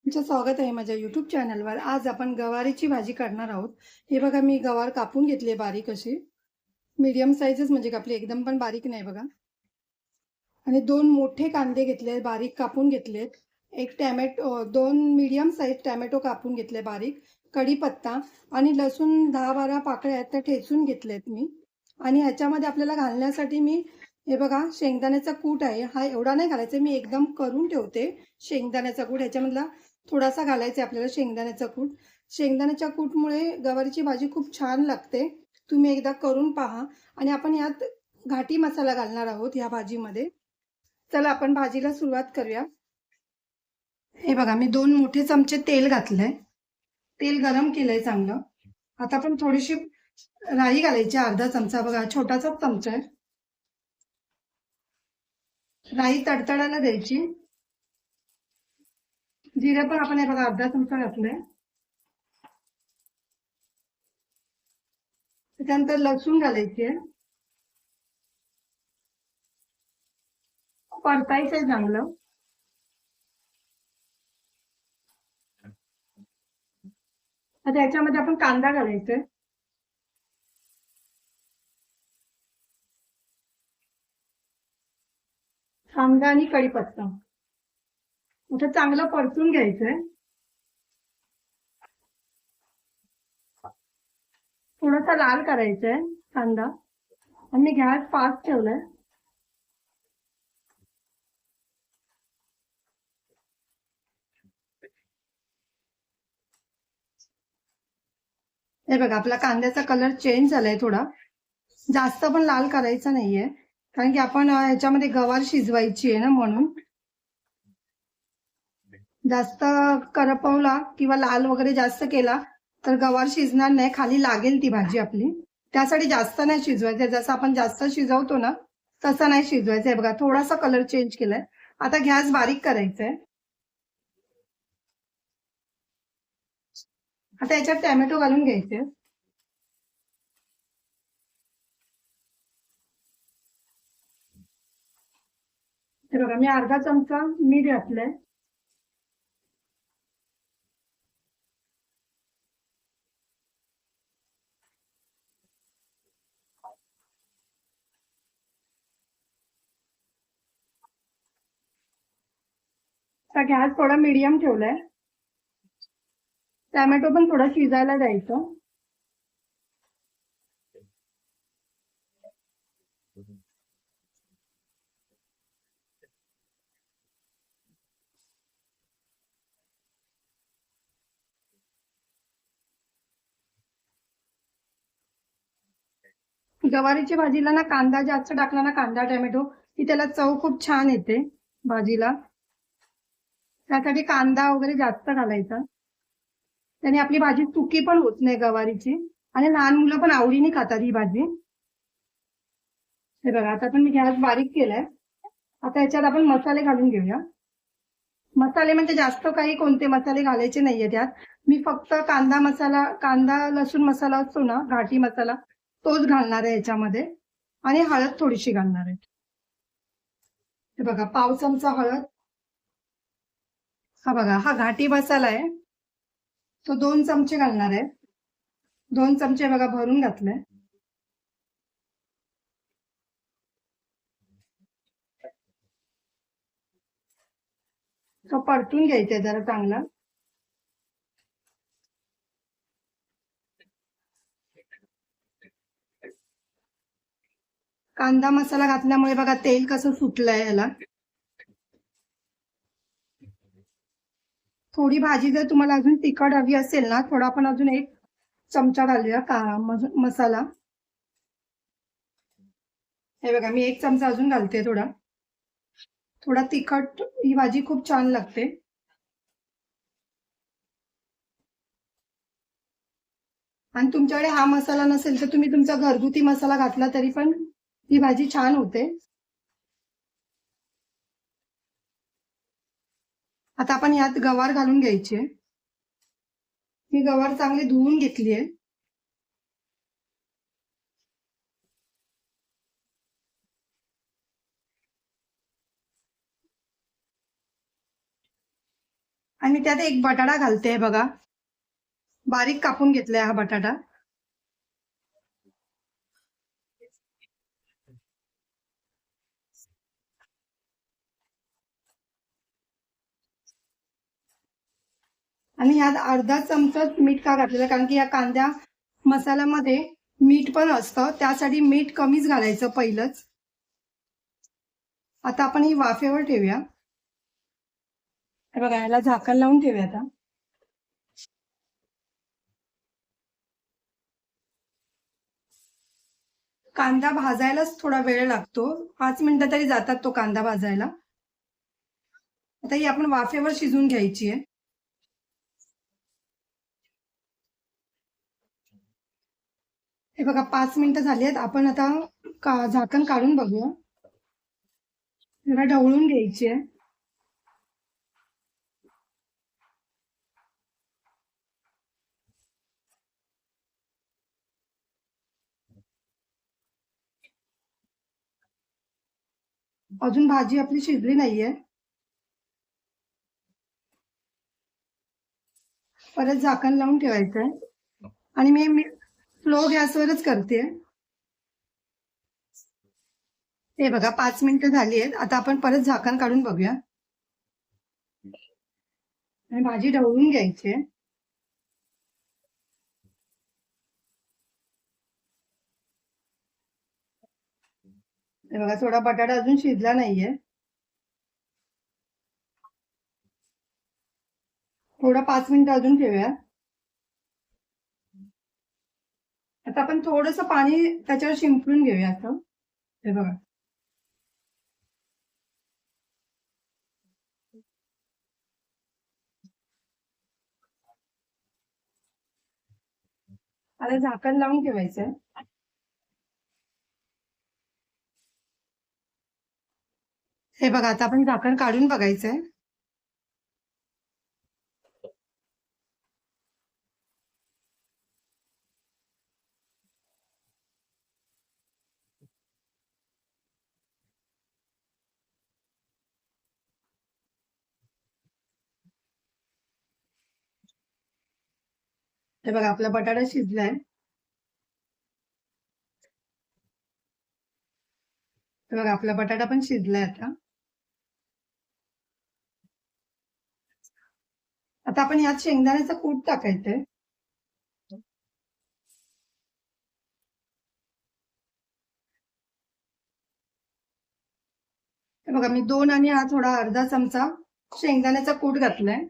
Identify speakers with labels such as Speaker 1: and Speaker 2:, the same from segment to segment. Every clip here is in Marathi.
Speaker 1: तुमचं स्वागत आहे माझ्या यूट्यूब चॅनलवर. आज आपण गवारीची भाजी करणार आहोत. हे बघा, मी गवार कापून घेतली आहे बारीक अशी. मीडियम साईजच म्हणजे कापली, एकदम पण बारीक नाही बघा. आणि 2 मोठे कांदे घेतले, बारीक कापून घेतलेत. एक टॅमॅटो, 2 मीडियम साईज टॅमॅटो कापून घेतले बारीक. कढीपत्ता आणि लसूण 10-12 पाकळ्या आहेत त्या ठेचून घेतल्यात मी. आणि ह्याच्यामध्ये आपल्याला घालण्यासाठी मी हे बघा शेंगदाण्याचा कूट आहे. हा एवढा नाही घालायचा, मी एकदम करून ठेवते. शेंगदाण्याचा कूट ह्याच्यामधला थोडासा घालायचा आहे आपल्याला शेंगदाण्याचा कूट. शेंगदाण्याच्या कूटमुळे गवारीची भाजी खूप छान लागते. तुम्ही एकदा करून पहा. आणि आपण यात घाटी मसाला घालणार आहोत या भाजीमध्ये. चला आपण भाजीला सुरुवात करूया. हे बघा, मी 2 मोठे चमचे तेल घातलंय. तेल गरम केलंय चांगलं. आता आपण थोडीशी राई घालायची, अर्धा चमचा बघा, छोटासाच चमचा आहे. राई तडतडायला द्यायची. जिरे पण आपण हे बघा अर्धा चमचा घातलंय. त्यानंतर लसूण घालायची आहे. परतायचंय चांगलं. आता याच्यामध्ये आपण कांदा घालायचोय. कांदा आणि कढीपत्ता आता चांगलं परतून घ्यायचंय. थोडासा लाल करायचंय कांदा. आणि मी गॅस फास्ट ठेवलाय. हे बघा, आपला कांद्याचा कलर चेंज झालाय थोडा. जास्त पण लाल करायचा नाहीये, कारण की आपण ह्याच्यामध्ये गवार शिजवायची आहे ना, म्हणून. जास्त करपवला किंवा लाल वगैरे जास्त केला तर गवार शिजणार नाही, खाली लागेल ती भाजी आपली. त्यासाठी जास्त नाही शिजवायचं. जसं आपण जास्त शिजवतो ना तसं नाही शिजवायचं. आहे बघा, थोडासा कलर चेंज केलाय. आता गॅस बारीक करायचा आहे. आता याच्यात टॅमॅटो घालून घ्यायचे. हे बघा, मी अर्धा चमचा मीठ घातलंय. आता गॅस थोडा मीडियम ठेवलाय. टॅमॅटो पण थोडा शिजायला द्यायचं. गवारीची भाजीला ना कांदा जास्त टाकला ना, कांदा टॅमॅटो, की त्याला चव खूप छान येते भाजीला. त्यासाठी कांदा वगैरे जास्त घालायचा. त्याने आपली भाजी सुकी पण होत नाही गवारीची. आणि लहान मुलं पण आवडीने खातात ही भाजी. हे बघा, आता पण मी गॅस बारीक केलाय. आता याच्यात आपण मसाले घालून घेऊया. मसाले म्हणजे जास्त काही कोणते मसाले घालायचे नाहीये त्यात. मी फक्त कांदा मसाला, कांदा लसूण मसाला असतो ना, घाटी मसाला, तोच घालणार आहे याच्यामध्ये. आणि हळद थोडीशी घालणार आहे. हे बघा, पाव चमचा हळद. हा बघा, हा घाटी मसाला आहे, तो 2 चमचे घालणार आहे. 2 चमचे बघा भरून घातले. तो परतून घ्यायचा जरा चांगला. कांदा मसाला घातल्यामुळे बघा तेल कसं सुटलंय याला. थोडी भाजी जर तुम्हाला अजून तिखट हवी असेल ना, थोडा आपण अजून 1 चमचा घालूया का मसाला. हे बघा, मी 1 चमचा अजून घालते. थोडा थोडा तिखट, ही भाजी खूप छान लागते. आणि तुमच्याकडे हा मसाला नसेल तर तुम्ही तुमचा घरगुती मसाला घातला तरी पण ही भाजी छान होते. आता आपण यात गवार घालून घ्यायची. ही गवार चांगली धुवून घेतली आहे. आणि मी त्यात एक बटाटा घालते बघा, बारीक कापून घेतलाय हा बटाटा. आणि यात अर्धा चमचा मीठ का घातलेलं, कारण की या कांद्या मसाल्यामध्ये मीठ पण असतं, त्यासाठी मीठ कमीच घालायचं पहिलंच. आता आपण ही वाफेवर ठेवूया. हे बघा, याला झाकण लावून ठेवूया आता. कांदा भाजायलाच थोडा वेळ लागतो, 5 मिनिटं तरी जातात तो कांदा भाजायला. आता ही आपण वाफेवर शिजून घ्यायची आहे. हे बघा 5 मिनिटं झाली आहेत. आपण आता झाकण काढून बघूया. जरा ढवळून घ्यायची आहे. अजून भाजी आपली शिजली नाहीये. परत झाकण लावून ठेवायचंय आणि मी स्लो गॅसवरच करते. हे बघा 5 मिनिटं झाली आहेत. आता आपण परत झाकण काढून बघूया आणि भाजी ढवळून घ्यायची आहे. हे बघा, थोडा बटाटा अजून शिजला नाहीये. थोडा 5 मिनिटं अजून ठेवूया. आता आपण थोडंसं पाणी त्याच्यावर शिंपडून घेऊया असं. हे बघा, आता झाकण लावून ठेवायचंय. हे बघा, आता आपण झाकण काढून बघायचंय. हे बघा, आपला बटाटा शिजलाय. हे बघा, आपला बटाटा पण शिजलाय. आता आपण यात शेंगदाण्याचं कूट टाकायचंय. हे बघा, मी 2 आणि हा थोडा अर्धा चमचा शेंगदाण्याचा कूट घातलाय.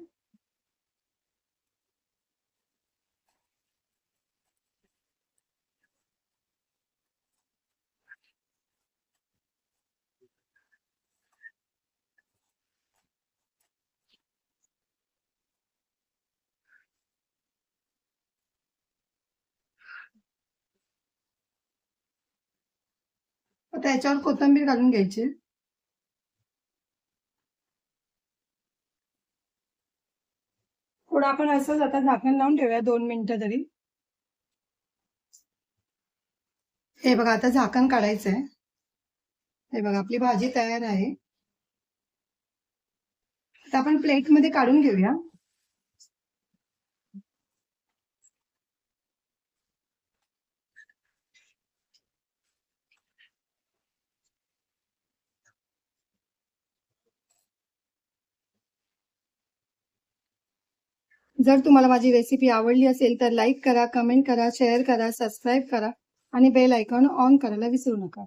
Speaker 1: आता याच्यावर कोथिंबीर घालून घ्यायची. थोडं आपण असंच आता झाकण लावून ठेवूया 2 मिनिटं तरी. हे बघा, आता झाकण काढायचंय. हे बघा, आपली भाजी तयार आहे. आता आपण प्लेटमध्ये काढून घेऊया. जर तुम्हाला माझी रेसिपी आवडली असेल तर लाईक करा, कमेंट करा, शेअर करा, सबस्क्राईब करा आणि बेल आयकॉन ऑन करायला विसरू नका.